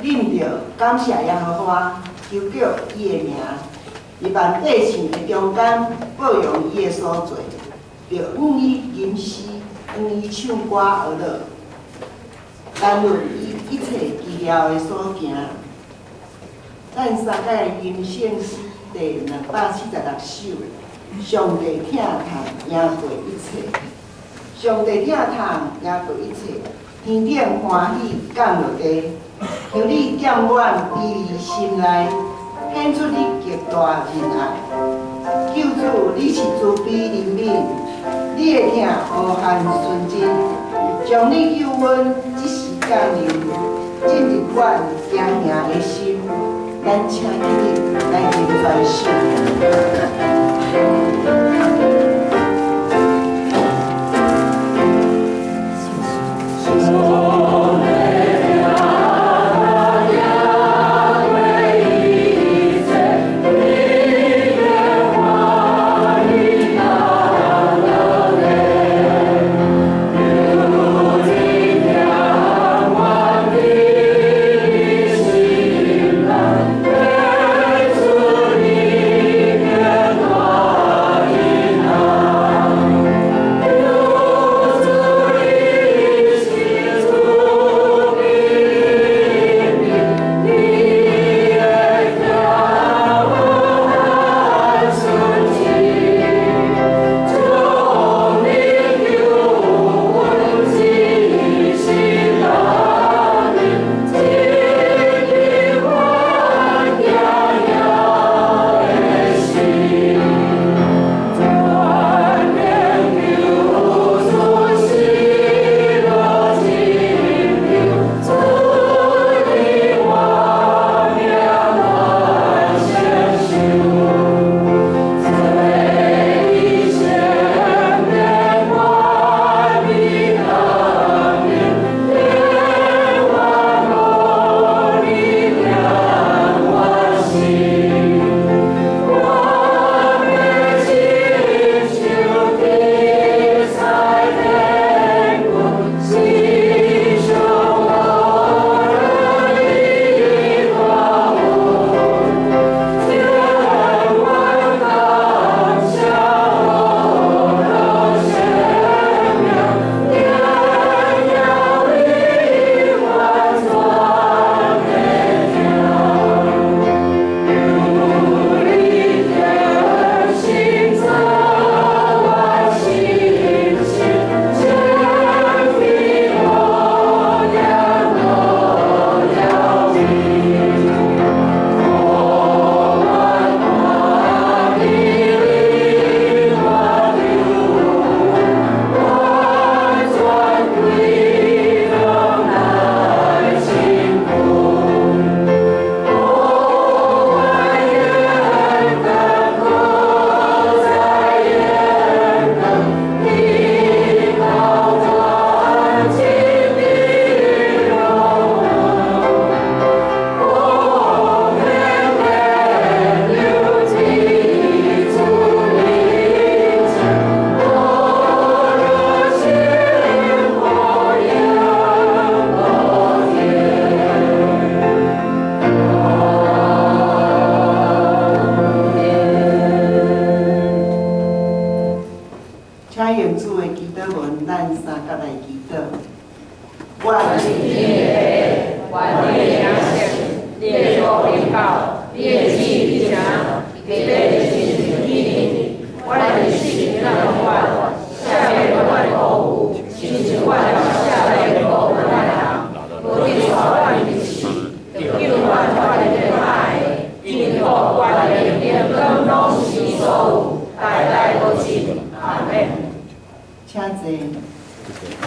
啉着感谢耶和华，求叫伊的名，伫万百姓的中间报扬伊的所做，着愿伊吟诗，愿伊唱歌而乐，谈论伊一切奇妙的所行。咱三界吟圣诗第246首，上帝疼痛赢过一切，上帝疼痛赢过一切，天顶欢喜降落地。求你减阮卑离心内，显出你极大仁爱。救主，你是慈悲怜悯，你的疼无限纯真，将你救阮一时降临，进入阮惊惶的心。咱请一日来吟传诗。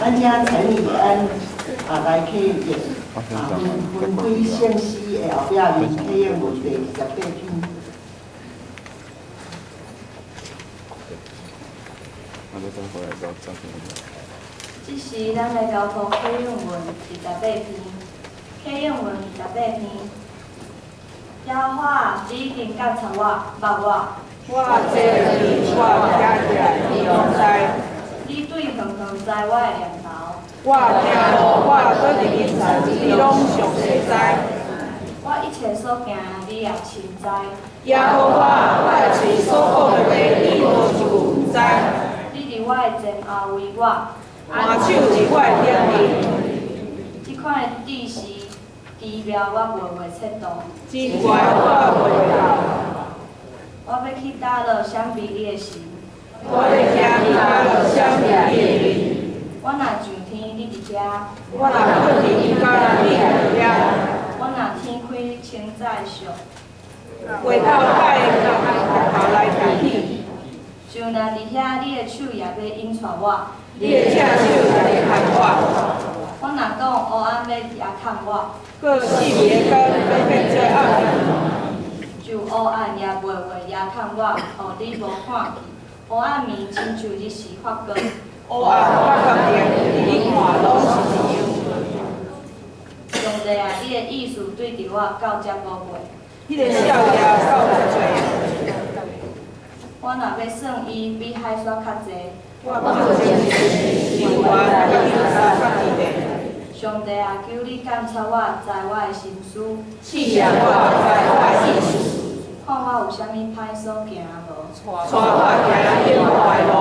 咱请陈以安来启演分开圣诗的后壁面启演文第28篇。这是咱的交通启演文28篇，启演文28篇。耶和华指定监察我、捌我。我这日我家家你拢知。你对恒恒知我的念头。我听无我倒伫因材，你拢详细知。所行，你也亲知。耶和华拜其所讲的话，你无一句毋知。你伫我的前后为我，按手伫我的顶面，即款的知识奇妙，我袂袂测度。真怪我袂到。我要去打落闪避你的神。我要惊你打落闪避你的面。我若上天，你伫遐；我若困伫伊家人，你伫遐。我若天开清早上，回头海头来听你。就若伫遐，你的手也要引带我。你的正手也会看我。我若讲黑暗要也看我，过4年间要变做暗暝。就黑暗也袂会也看我，互你无看去。黑暗面亲像日时发光。黑暗发觉点，你看拢是一样。上帝啊，你的意思对着我到遮无袂。迄个少爷够侪。我若要算伊，比海沙较济。我目前是比我甲你较低。上帝啊，求你监察我，知我的心思。试验我，知我的意思。看我有啥物歹所行无？带我行另外路。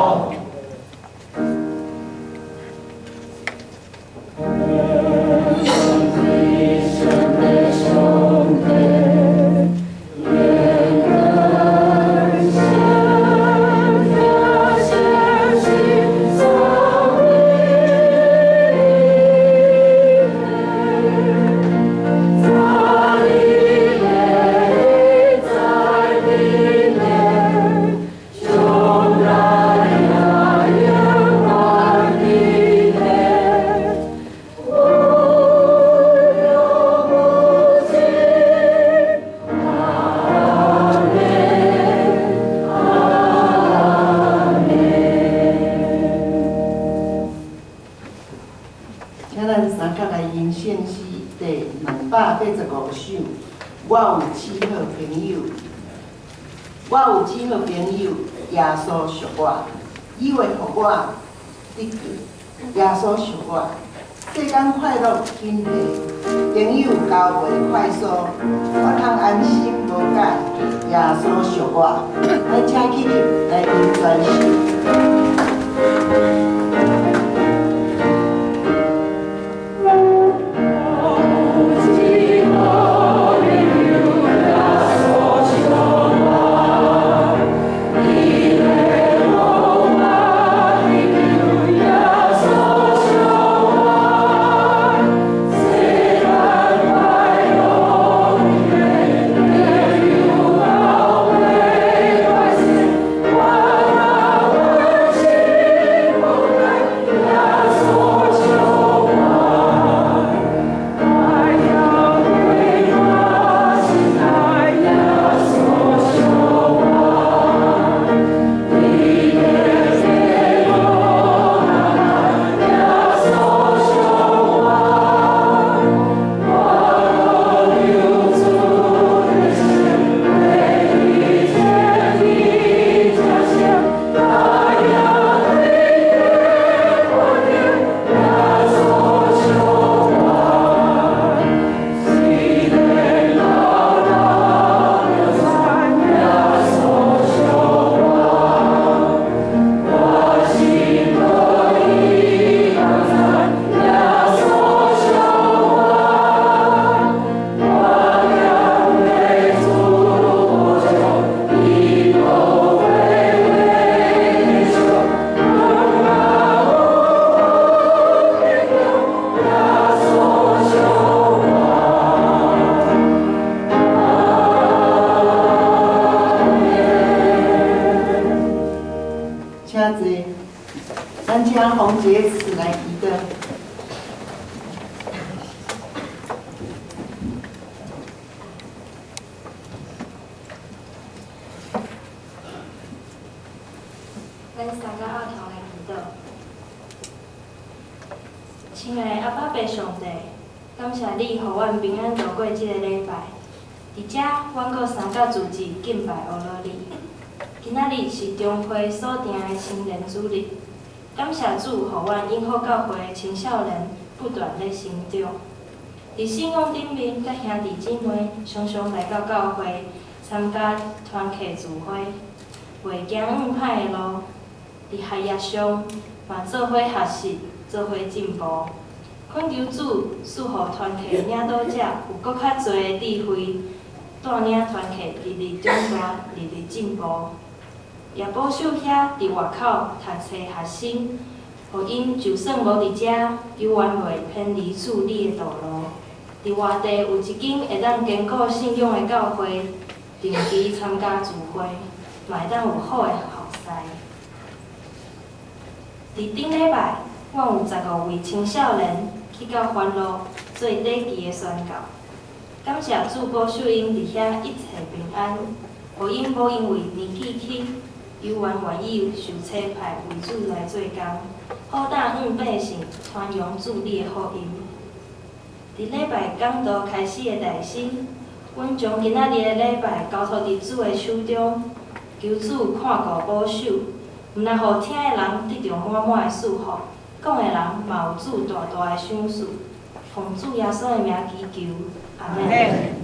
我有几好朋友，耶稣属我，以为互我得救。耶稣属我，世间快乐紧迫，朋友交袂快速，我通安心无解。耶稣属我，咱请起立来应专心。咱请洪杰慈来提灯。咱三个阿头来祈祷。亲爱的阿爸爸上帝，感谢你，互阮平安度过这个礼拜。伫遮，阮阁三甲自治敬拜阿罗你。今仔日是中会所定的青年主日，感谢主，互阮永福教会的青少年不断咧成长。伫伫信仰顶面，甲兄弟姊妹常常来到教会参加团契聚会，袂行歹的路。伫学业上嘛做伙学习，做伙进步。恳求主赐予团契领导者有搁较侪的智慧，带领团契日日长大，日日进步。也保守遐伫外口读册学生，互因就算无伫遮，犹原袂偏离主你的道路。伫外地有一间会当坚固信仰的教会，定期参加聚会，嘛会当有好的后师。伫顶礼拜，阮有15位青少年去到欢乐做礼仪的宣告。感谢主保守因伫遐一切平安，互因无因为年纪轻，犹原愿意受差派为主来做工，好当百姓传扬主你的福音。伫礼拜讲道开始的代心，阮将今仔日的礼拜交托伫主的手中，求主看顾保守，毋但互听的人得到满满的祝福，讲的人嘛有主大大的赏赐。奉主耶稣的名祈求，阿门。